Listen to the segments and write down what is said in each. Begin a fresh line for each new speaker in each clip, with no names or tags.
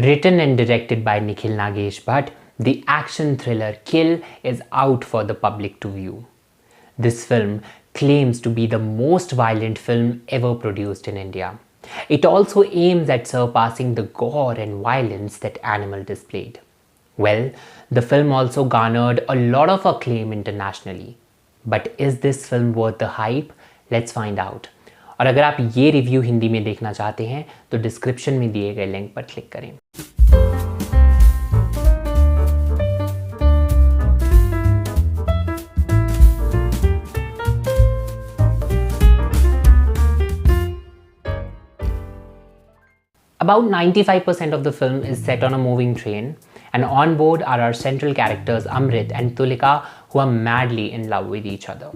Written and directed by Nikhil Nagesh Bhatt, the action thriller Kill is out for the public to view. This film claims to be the most violent film ever produced in India. It also aims at surpassing the gore and violence that Animal displayed. Well, the film also garnered a lot of acclaim internationally. But is this film worth the hype? Let's find out. और अगर आप ये review Hindi में देखना चाहते हैं तो description में दिए गए लिंक पर क्लिक करें. About 95% of the film is set on a moving train, and on board are our central characters Amrit and Tulika, who are madly in love with each other.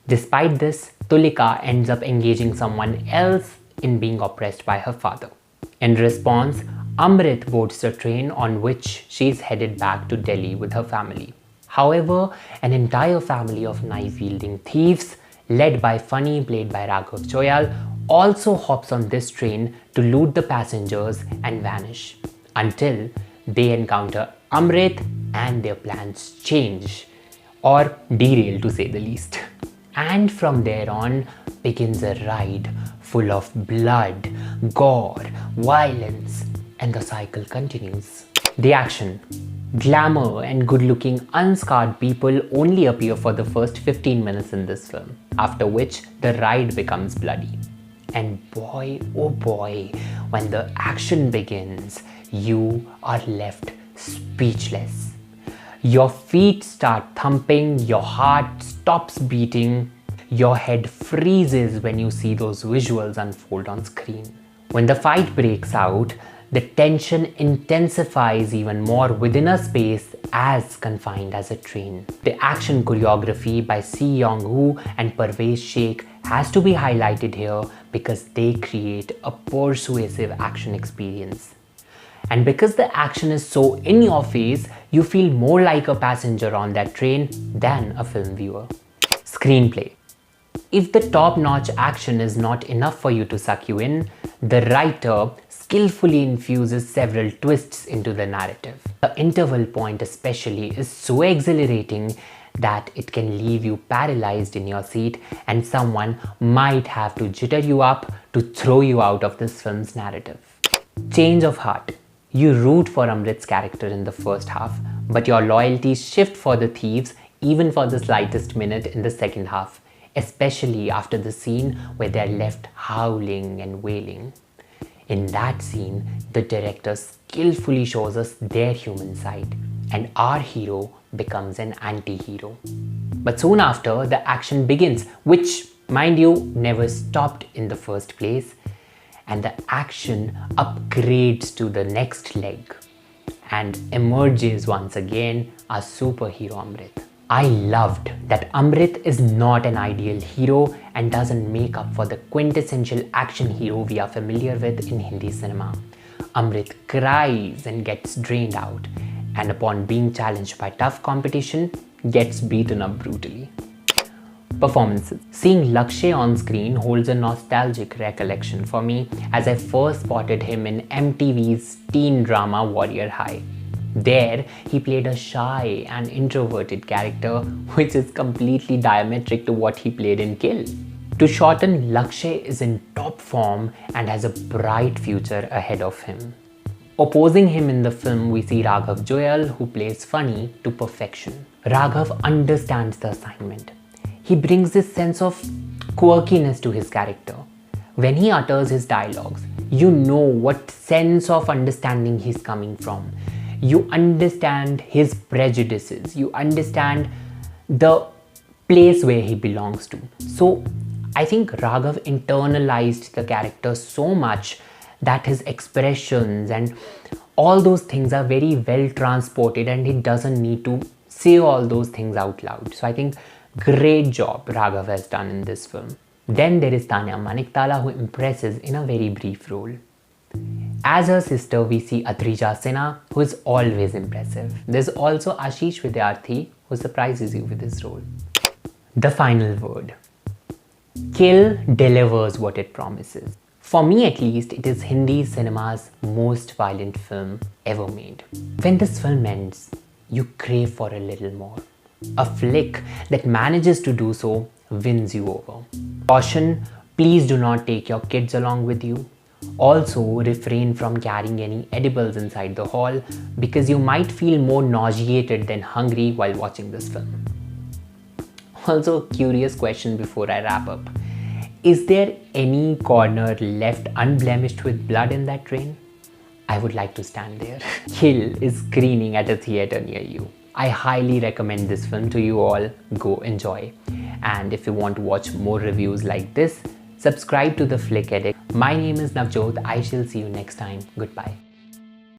Despite this, Tulika ends up engaging someone else in being oppressed by her father. In response, Amrit boards the train on which she is headed back to Delhi with her family. However, an entire family of knife-wielding thieves, led by Funny, played by Raghav Juyal, also hops on this train to loot the passengers and vanish, until they encounter Amrit and their plans change, or derail to say the least. And from there on begins a ride full of blood, gore, violence, and the cycle continues. The action, glamour, and good-looking unscarred people only appear for the first 15 minutes in this film, after which the ride becomes bloody. And boy, oh boy, when the action begins, you are left speechless. Your feet start thumping, your heart stops beating, your head freezes when you see those visuals unfold on screen. When the fight breaks out, the tension intensifies even more within a space as confined as a train. The action choreography by Si Yong-woo and Parvez Sheikh has to be highlighted here because they create a persuasive action experience. And because the action is so in your face, you feel more like a passenger on that train than a film viewer. Screenplay. If the top-notch action is not enough for you to suck you in, the writer skillfully infuses several twists into the narrative. The interval point especially is so exhilarating that it can leave you paralyzed in your seat, and someone might have to jitter you up to throw you out of this film's narrative. Change of heart. You root for Amrit's character in the first half, but your loyalties shift for the thieves even for the slightest minute in the second half, especially after the scene where they're left howling and wailing. In that scene, the director skillfully shows us their human side, and our hero becomes an anti-hero. But soon after, the action begins, which, mind you, never stopped in the first place, and the action upgrades to the next leg and emerges once again as superhero Amrit. I loved that Amrit is not an ideal hero and doesn't make up for the quintessential action hero we are familiar with in Hindi cinema. Amrit cries and gets drained out, and upon being challenged by tough competition, gets beaten up brutally. Performances. Seeing Lakshya on screen holds a nostalgic recollection for me, as I first spotted him in MTV's teen drama Warrior High. There, he played a shy and introverted character, which is completely diametric to what he played in Kill. To shorten, Lakshya is in top form and has a bright future ahead of him. Opposing him in the film, we see Raghav Juyal, who plays Funny to perfection. Raghav understands the assignment. He brings this sense of quirkiness to his character. When he utters his dialogues, you know what sense of understanding he's coming from. You understand his prejudices. You understand the place where he belongs to. So I think Raghav internalized the character so much that his expressions and all those things are very well transported, and he doesn't need to say all those things out loud. So I think great job Raghav has done in this film. Then there is Tanya Maniktala, who impresses in a very brief role. As her sister, we see Adrija Sinha, who is always impressive. There's also Ashish Vidyarthi, who surprises you with his role. The final word. Kill delivers what it promises. For me at least, it is Hindi cinema's most violent film ever made. When this film ends, you crave for a little more. A flick that manages to do so wins you over. Caution, please do not take your kids along with you. Also, refrain from carrying any edibles inside the hall because you might feel more nauseated than hungry while watching this film. Also, a curious question before I wrap up. Is there any corner left unblemished with blood in that train? I would like to stand there. Kill is screening at a theater near you. I highly recommend this film to you all. Go enjoy. And if you want to watch more reviews like this, subscribe to the Flick Edit. My name is Navjot. I shall see you next time. Goodbye.